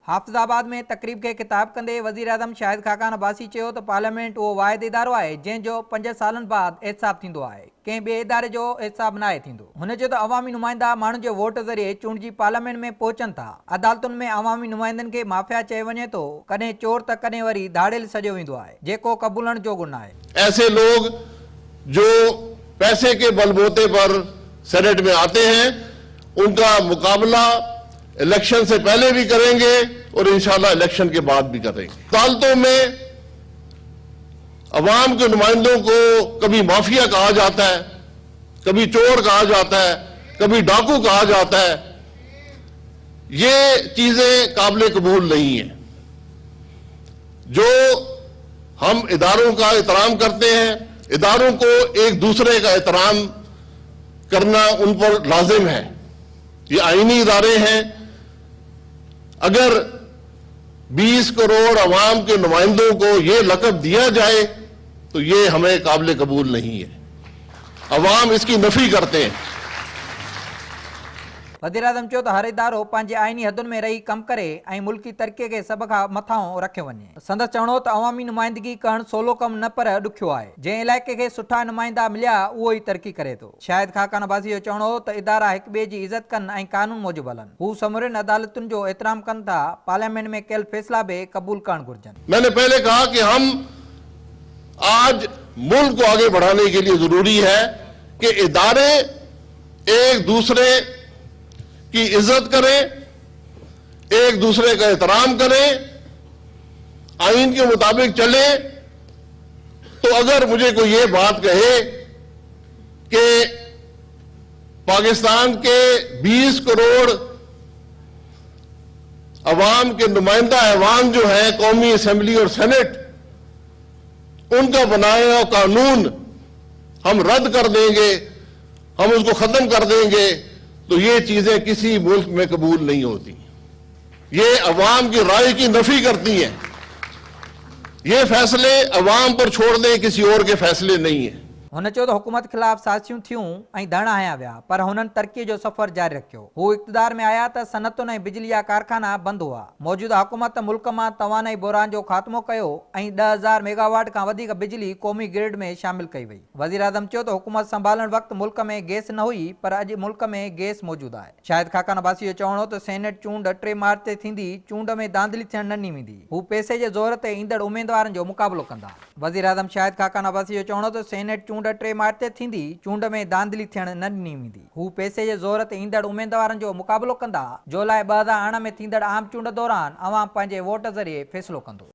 हाफ़िज़ाबाद में तकरीब के खिताब कंदे वज़ीर आज़म शाहिद खाकान अब्बासी चयो त पार्लियामेंट उहो वाहिद इदारो आहे जंहिंजो 5 सालनि बाद एहतिसाब थींदो आहे, कंहिं ॿिए इदारे जो एहतिसाब नाहे थींदो। हुन चयो त अवामी नुमाइंदा माण्हुनि जे वोट ज़रिए चूंडिजी पार्लियामेंट में पहुचनि था। अदालतुनि में अवामी नुमाइंदनि खे माफ़िया चयो वञे थो, कॾहिं चोर त कॾहिं वरी धाड़ेल सॼो वेंदो आहे, जेको क़बूलण जो गुण आहे। ऐसे लोग जो पैसे के बलबूते पर सेनेट में आते हैं, उनका मुकाबला इलेक्शन से पहले भी करेंगे और इंशाल्लाह इलेक्शन के बाद भी करेंगे। अदालतों में अवाम के नुमाइंदों को कभी माफिया कहा जाता है, कभी चोर कहा जाता है, कभी डाकू कहा जाता है। ये चीजें काबिल कबूल नहीं है। जो हम इदारों का एहतराम करते हैं, इदारों को एक दूसरे का एहतराम करना उन पर लाजिम है। ये आईनी इदारे हैं। अगर 20 करोड़ अवाम के नुमाइंदों को ये लक़ब दिया जाए तो ये हमें काबिल कबूल नहीं है। अवाम इसकी नफी करते हैं। वज़ीर आज़म चयो त हर इदारो पंहिंजे आइनी हदुनि में रही कमु करे ऐं मुल्की तरक़ीअ खे सभ खां मथां रखियो वञे। संदसि चवणो त अवामी नुमाइंदगी करणु सवलो कमु न पर ॾुखियो आहे। जंहिं इलाइक़े खे सुठा नुमाइंदा मिलिया उहो ई तरक़ी करे थो। शाहिद खाकान अब्बासी जो चवणो त इदारा हिक ॿिए जी इज़त कनि ऐं कानून मूजिबि हलनि। हू समूरनि अदालतुनि जो एहतराम कनि था, पार्लियामेंट में कयल फैसला बि क़बूल करणु घुरिजनि। मैंने पहले कहा कि हम आज मुल्क को आगे बढ़ाने के लिए जरूरी है कि इदारे एक दूसरे की इज्जत करें, एक दूसरे का एहतराम करें, आइन के मुताबिक चले। तो अगर मुझे कोई ये बात कहे कि पाकिस्तान के 20 करोड़ अवाम के नुमाइंदा ऐवान जो है, कौमी असेंबली और सेनेट, उनका बनाया हुआ कानून हम रद्द कर देंगे, हम उसको खत्म कर देंगे, तो ये चीजें किसी मुल्क में कबूल नहीं होती। ये अवाम की राय की नफी करती हैं। ये फैसले अवाम पर छोड़ दें, किसी और के फैसले नहीं है। हुन चयो त हुकूमत ख़िलाफ़ साज़िशूं थियूं ऐं धरना हया विया, पर हुननि तरक़ीअ जो सफ़र जारी रखियो। हू इक़्तिदार में आया त सनतुनि ऐं बिजली जा कारखाना बंदि हुआ। मौजूदा हुकूमत मुल्क मां तवानाई बहिरान जो ख़ात्मो कयो ऐं 10,000 मेगावाट खां वधीक बिजली क़ौमी ग्रिड में शामिल कई वई। वज़ीर आज़म चयो त हुकूमत संभालण वक़्तु मुल्क में गैस न हुई, पर अॼु मुल्क में गैस मौजूदु आहे। शाहिद खाकान अब्बासी जो चवणो त सेनेट चूंड 3 मार्च ते थींदी, चूंड में धांधली थियण न ॾींदी। हू पैसे जे ज़ोर ते ईंदड़ उमेदवारनि जो मुक़ाबलो कंदा। वज़ीर आज़म शाहिद खाकान अब्बासी जो चवणो त सेनेट चूंड 3 मार्च ते थींदी, चूंड में धांधली थियण न ॾिनी वेंदी। हू पैसे जे ज़ोर ते ईंदड़ उमेदवारनि जो मुक़ाबलो कंदा। जुलाई 2008 में थींदड़ आम चूंड दौरान अवाम पंहिंजे वोट ज़रिए फ़ैसिलो कंदो।